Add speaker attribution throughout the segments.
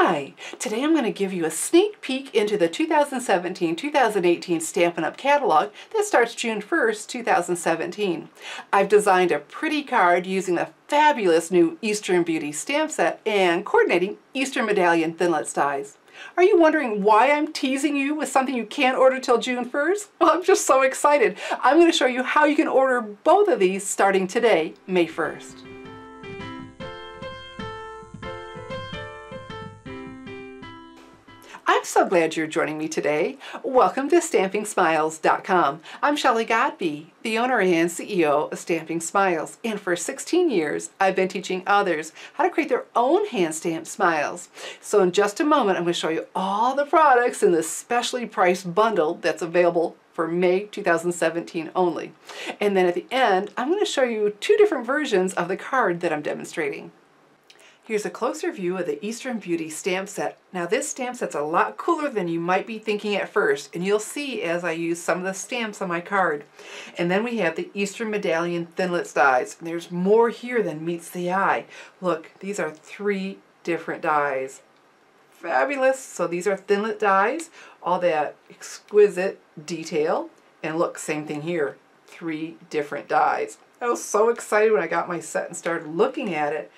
Speaker 1: Hi! Today I'm going to give you a sneak peek into the 2017-2018 Stampin' Up! Catalog that starts June 1st, 2017. I've designed a pretty card using the fabulous new Eastern Beauty stamp set and coordinating Eastern Medallion Thinlits dies. Are you wondering why I'm teasing you with something you can't order till June 1st? Well, I'm just so excited. I'm going to show you how you can order both of these starting today, May 1st. I'm so glad you're joining me today. Welcome to StampingSmiles.com. I'm Shelley Godbee, the owner and CEO of Stamping Smiles, and for 16 years I've been teaching others how to create their own hand-stamped smiles. So in just a moment I'm going to show you all the products in this specially priced bundle that's available for May 2017 only. And then at the end I'm going to show you two different versions of the card that I'm demonstrating. Here's a closer view of the Eastern Beauty stamp set. Now this stamp set's a lot cooler than you might be thinking at first, and you'll see as I use some of the stamps on my card. And then we have the Eastern Medallion Thinlits dies. And there's more here than meets the eye. Look, these are 3 different dies. Fabulous! So these are Thinlit dies, all that exquisite detail. And look, same thing here, 3 different dies. I was so excited when I got my set and started looking at it.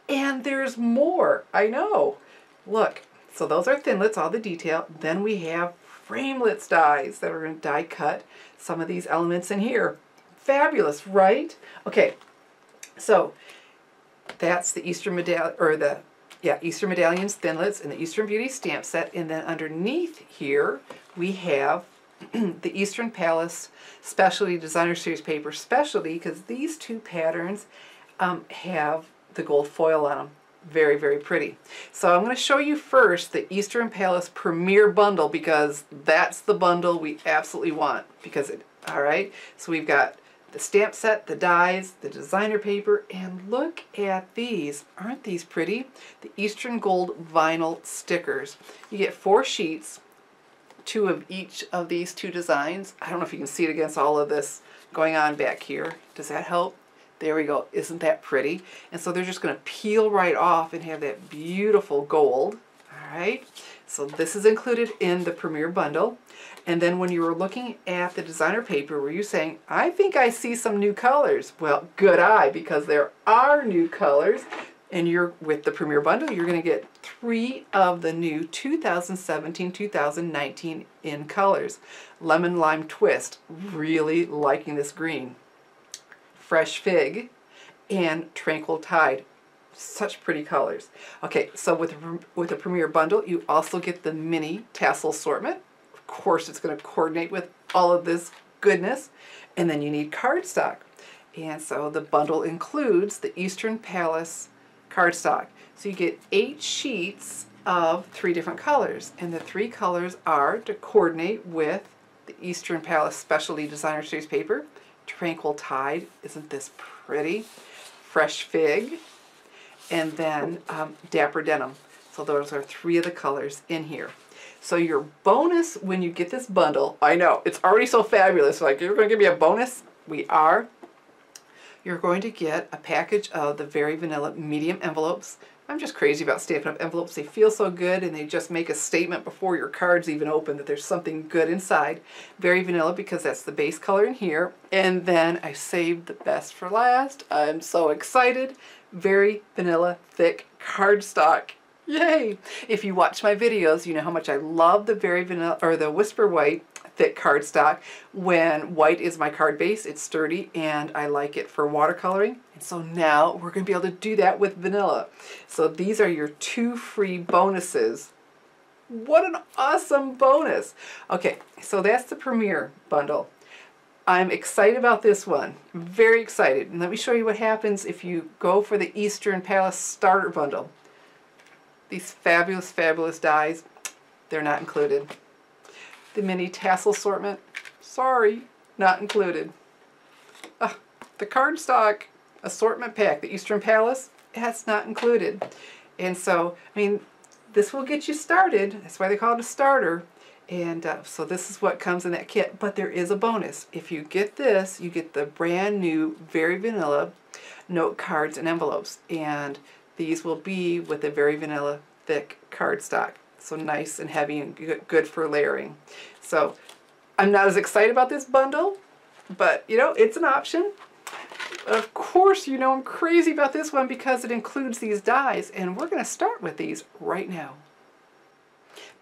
Speaker 1: And there's more, I know. Look, so those are Thinlits, all the detail. Then we have Framelits dies that are going to die cut some of these elements in here. Fabulous, right? Okay, so that's the Eastern Medallion, or the, Eastern Medallions Thinlits and the Eastern Beauty stamp set. And then underneath here we have the Eastern Palace Specialty Designer Series paper. Specialty because these 2 patterns have the gold foil on them. Very, very pretty. So I'm going to show you first the Eastern Palace Premier Bundle because that's the bundle we absolutely want. Alright, so we've got the stamp set, the dies, the designer paper, and look at these. Aren't these pretty? The Eastern Gold vinyl stickers. You get 4 sheets, 2 of each of these 2 designs. I don't know if you can see it against all of this going on back here. Does that help? There we go. Isn't that pretty? And so they're just going to peel right off and have that beautiful gold. All right. So this is included in the Premier Bundle. And then when you were looking at the designer paper, were you saying, I think I see some new colors? Well, good eye, because there are new colors. And you're with the Premier Bundle, you're going to get 3 of the new 2017-2019 in colors. Lemon Lime Twist. Really liking this green. Fresh Fig, and Tranquil Tide. Such pretty colors. Okay, so with the Premier Bundle, you also get the mini tassel assortment. Of course, it's going to coordinate with all of this goodness. And then you need cardstock. And so the bundle includes the Eastern Palace cardstock. So you get 8 sheets of 3 different colors. And the 3 colors are to coordinate with the Eastern Palace Specialty Designer Series paper, Tranquil Tide, isn't this pretty? Fresh Fig, and then Dapper Denim. So those are 3 of the colors in here. So your bonus when you get this bundle, I know, it's already so fabulous, like you're going to give me a bonus? We are. You're going to get a package of the Very Vanilla medium envelopes. I'm just crazy about Stampin' Up! Envelopes. They feel so good and they just make a statement before your cards even open that there's something good inside. Very Vanilla because that's the base color in here. And then I saved the best for last. I'm so excited. Very Vanilla thick cardstock. Yay! If you watch my videos, you know how much I love the Very Vanilla, or the Whisper White thick cardstock. When white is my card base, it's sturdy and I like it for watercoloring. And so now we're going to be able to do that with vanilla. So these are your 2 free bonuses. What an awesome bonus! Okay, so that's the Premier Bundle. I'm excited about this one. Very excited. And let me show you what happens if you go for the Eastern Palace Starter Bundle. These fabulous, fabulous dies, they're not included. The mini tassel assortment, sorry, not included. The cardstock assortment pack, the Eastern Palace, that's not included. And so, I mean, this will get you started. That's why they call it a starter. And so this is what comes in that kit. But there is a bonus. If you get this, you get the brand new Very Vanilla note cards and envelopes. And these will be with the Very Vanilla thick cardstock. So nice and heavy and good for layering. So I'm not as excited about this bundle, but you know, it's an option. Of course, you know I'm crazy about this one because it includes these dies, and we're going to start with these right now.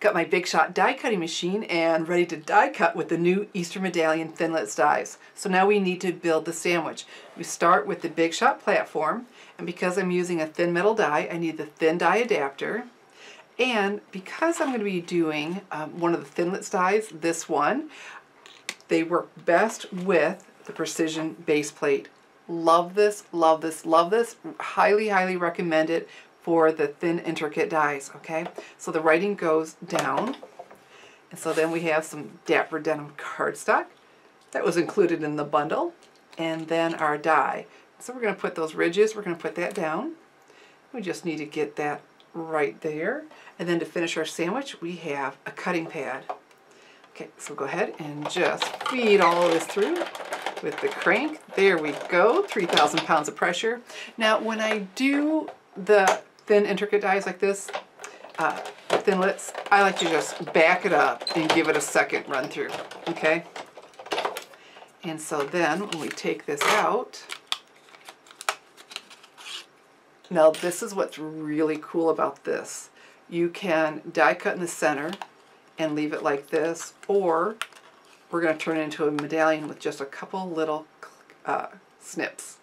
Speaker 1: Got my Big Shot die cutting machine and ready to die cut with the new Easter Medallion Thinlits dies. So now we need to build the sandwich. We start with the Big Shot platform, and because I'm using a thin metal die, I need the thin die adapter. And because I'm going to be doing one of the Thinlits dies, this one, they work best with the precision base plate. Love this, love this, love this. Highly, highly recommend it for the thin, intricate dies, okay? So the writing goes down. And so then we have some Dapper Denim cardstock that was included in the bundle. And then our die. So we're going to put those ridges, we're going to put that down. We just need to get that right there. And then to finish our sandwich, we have a cutting pad. Okay, so go ahead and just feed all of this through with the crank. There we go, 3,000 pounds of pressure. Now, when I do the thin, intricate dies like this, Thinlits, I like to just back it up and give it a second run through, okay? And so then when we take this out, now this is what's really cool about this. You can die cut in the center and leave it like this, or we're going to turn it into a medallion with just a couple little snips.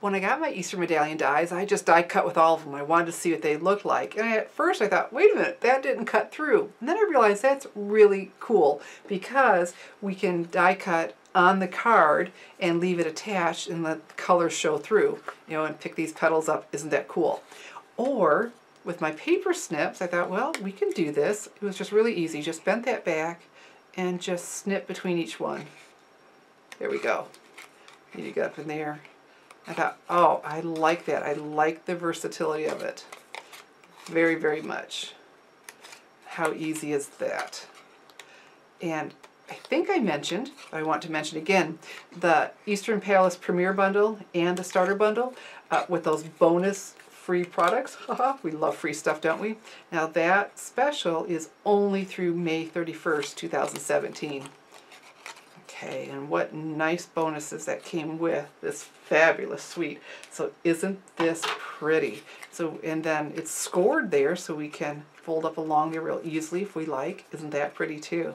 Speaker 1: When I got my Easter Medallion dies, I just die cut with all of them. I wanted to see what they looked like. And at first I thought, wait a minute, that didn't cut through. And then I realized that's really cool because we can die cut on the card and leave it attached and let the colors show through, you know, and pick these petals up. Isn't that cool? Or with my paper snips, I thought, well, we can do this. It was just really easy. Just bend that back and just snip between each one. There we go. Need to get up in there. I thought, oh, I like that. I like the versatility of it. Very, very much. How easy is that? And I think I mentioned, but I want to mention again, the Eastern Palace Premier Bundle and the Starter Bundle with those bonus free products. We love free stuff, don't we? Now that special is only through May 31st, 2017. Okay, and what nice bonuses that came with this fabulous suite. So isn't this pretty? So, and then it's scored there so we can fold up along there real easily if we like. Isn't that pretty too?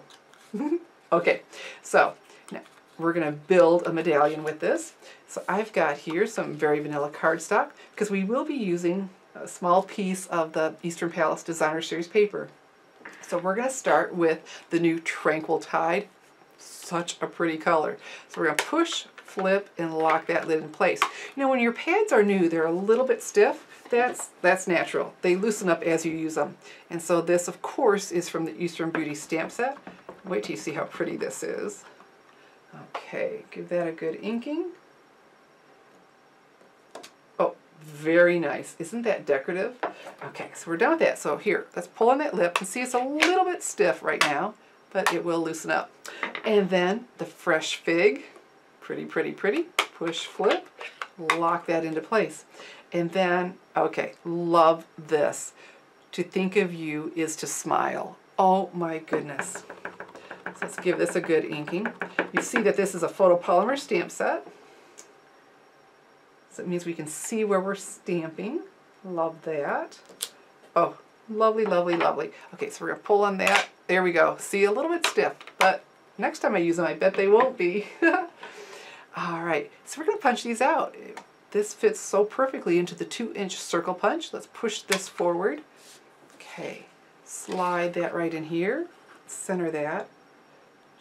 Speaker 1: Okay, so now we're going to build a medallion with this. So I've got here some very vanilla cardstock because we will be using a small piece of the Eastern Palace Designer Series paper. So we're going to start with the new Tranquil Tide. Such a pretty color. So we're going to push, flip, and lock that lid in place. You know, when your pads are new, they're a little bit stiff. That's natural. They loosen up as you use them. And so this, of course, is from the Eastern Beauty stamp set. Wait till you see how pretty this is. Okay, give that a good inking. Oh, very nice. Isn't that decorative? Okay, so we're done with that. So here, let's pull on that lip and see it's a little bit stiff right now, but it will loosen up. And then the fresh fig, pretty, pretty, pretty. Push, flip, lock that into place. And then, okay, love this. To think of you is to smile. Oh my goodness. So let's give this a good inking. You see that this is a photopolymer stamp set. So it means we can see where we're stamping. Love that. Oh, lovely, lovely, lovely. Okay, so we're going to pull on that. There we go. See, a little bit stiff, but next time I use them, I bet they won't be. All right, so we're going to punch these out. This fits so perfectly into the 2-inch circle punch. Let's push this forward. Okay, slide that right in here. Center that.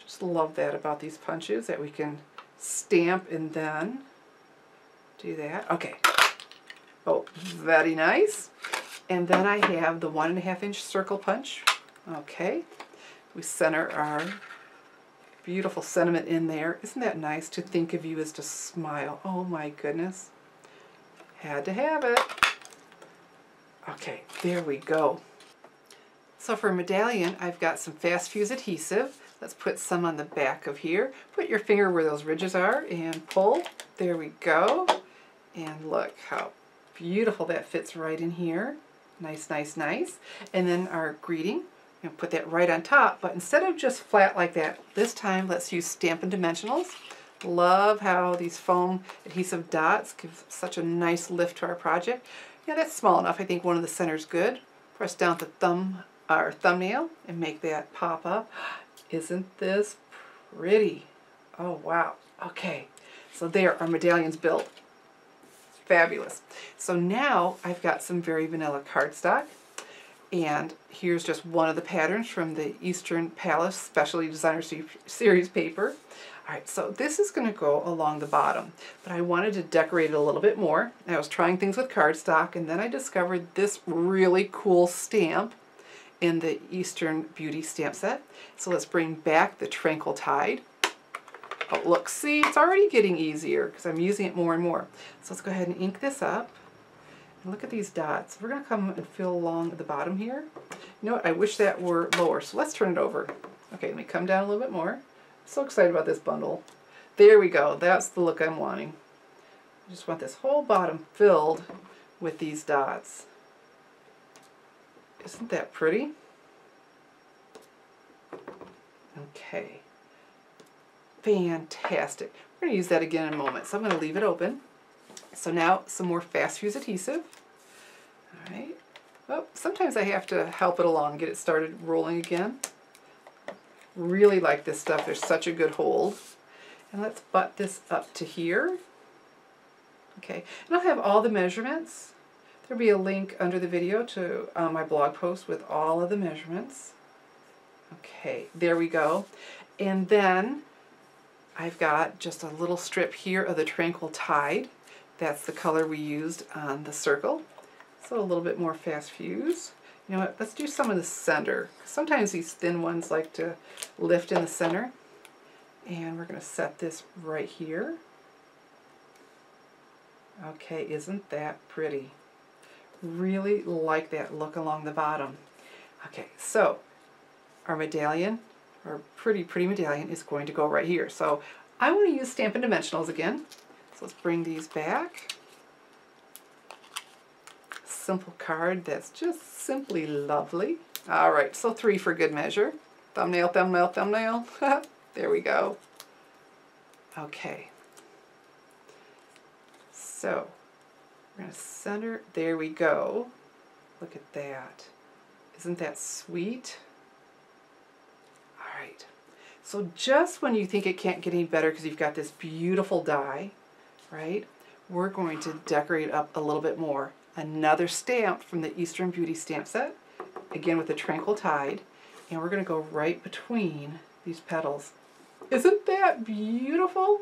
Speaker 1: Just love that about these punches, that we can stamp and then do that. Okay. Oh, very nice. And then I have the 1.5-inch circle punch. Okay. We center our beautiful sentiment in there. Isn't that nice? To think of you as to smile. Oh my goodness. Had to have it. Okay, there we go. So for a medallion, I've got some fast fuse adhesive. Let's put some on the back of here. Put your finger where those ridges are and pull. There we go. And look how beautiful that fits right in here. Nice, nice, nice. And then our greeting, put that right on top, but instead of just flat like that, this time let's use Stampin' Dimensionals. Love how these foam adhesive dots give such a nice lift to our project. Yeah, that's small enough. I think one of the center's good. Press down with our thumbnail and make that pop up. Isn't this pretty? Oh, wow. Okay, so there, our medallion's built. Fabulous. So now I've got some Very Vanilla cardstock, and here's just one of the patterns from the Eastern Palace Specialty Designer Series paper. All right, so this is going to go along the bottom, but I wanted to decorate it a little bit more. I was trying things with cardstock, and then I discovered this really cool stamp in the Eastern Beauty stamp set. So let's bring back the Tranquil Tide. Oh, look, see, it's already getting easier because I'm using it more and more. So let's go ahead and ink this up. And look at these dots. We're going to come and fill along the bottom here. You know what? I wish that were lower, so let's turn it over. Okay, let me come down a little bit more. So excited about this bundle. There we go. That's the look I'm wanting. I just want this whole bottom filled with these dots. Isn't that pretty? Okay. Fantastic. We're going to use that again in a moment. So I'm going to leave it open. So now some more fast fuse adhesive. All right. Oh, sometimes I have to help it along, get it started rolling again. Really like this stuff. There's such a good hold. And let's butt this up to here. Okay. And I'll have all the measurements. There'll be a link under the video to my blog post with all of the measurements. Okay, there we go. And then I've got just a little strip here of the Tranquil Tide. That's the color we used on the circle. So a little bit more fast fuse. You know what, let's do some of the center. Sometimes these thin ones like to lift in the center. And we're going to set this right here. Okay, isn't that pretty? Really like that look along the bottom. Okay, so our medallion, our pretty medallion, is going to go right here. So I want to use Stampin' Dimensionals again. So let's bring these back. Simple card that's just simply lovely. All right, so 3 for good measure. Thumbnail, thumbnail, thumbnail. There we go. Okay. So we're going to center. There we go. Look at that. Isn't that sweet? All right. So just when you think it can't get any better because you've got this beautiful die, right, we're going to decorate up a little bit more. Another stamp from the Eastern Beauty stamp set, again with the Tranquil Tide, and we're going to go right between these petals. Isn't that beautiful?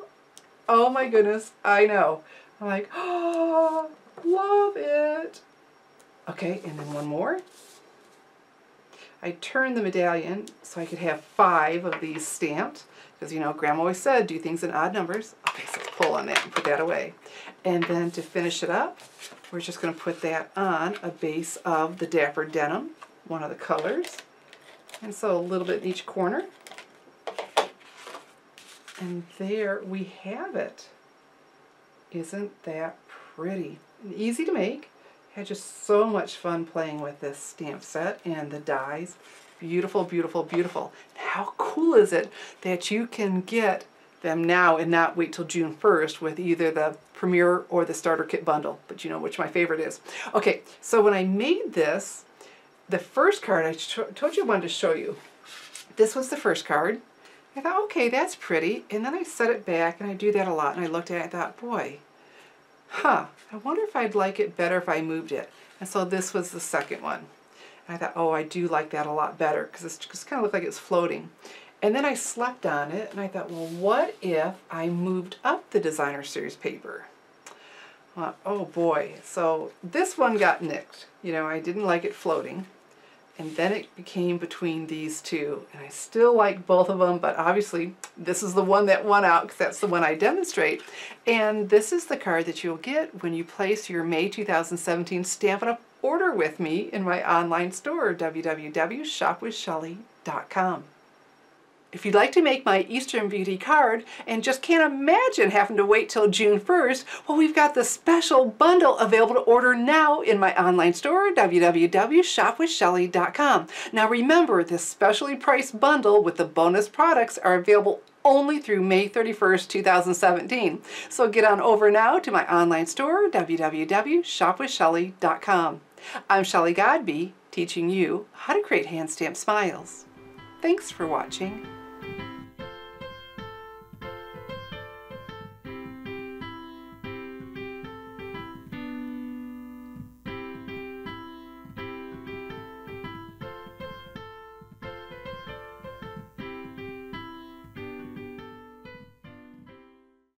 Speaker 1: Oh my goodness, I know. I'm like, oh, love it. Okay, and then one more. I turned the medallion so I could have 5 of these stamped, because you know, Grandma always said do things in odd numbers. Okay, so let's pull on that and put that away. And then to finish it up, we're just going to put that on a base of the Dapper Denim, one of the colors. And so a little bit in each corner. And there we have it. Isn't that pretty? And easy to make. Had just so much fun playing with this stamp set and the dies. Beautiful, beautiful, beautiful. How cool is it that you can get them now and not wait till June 1st with either the Premier or the Starter Kit bundle, but you know which my favorite is. Okay, so when I made this, the first card I told you I wanted to show you. This was the first card. I thought, okay, that's pretty, and then I set it back, and I do that a lot, and I looked at it and I thought, boy, I wonder if I'd like it better if I moved it. And so this was the second one. And I thought, oh, I do like that a lot better, because it just kind of looked like it's floating. And then I slept on it, and I thought, well, what if I moved up the Designer Series paper? Oh boy, so this one got nicked. You know, I didn't like it floating. And then it became between these two. And I still like both of them, but obviously this is the one that won out because that's the one I demonstrate. And this is the card that you'll get when you place your May 2017 Stampin' Up! Order with me in my online store, www.shopwithshelly.com. If you'd like to make my Eastern Beauty card and just can't imagine having to wait till June 1st, well, we've got the special bundle available to order now in my online store, www.shopwithshelly.com. Now remember, this specially priced bundle with the bonus products are available only through May 31st, 2017. So get on over now to my online store, www.shopwithshelly.com. I'm Shelly Godbee, teaching you how to create hand stamped smiles. Thanks for watching.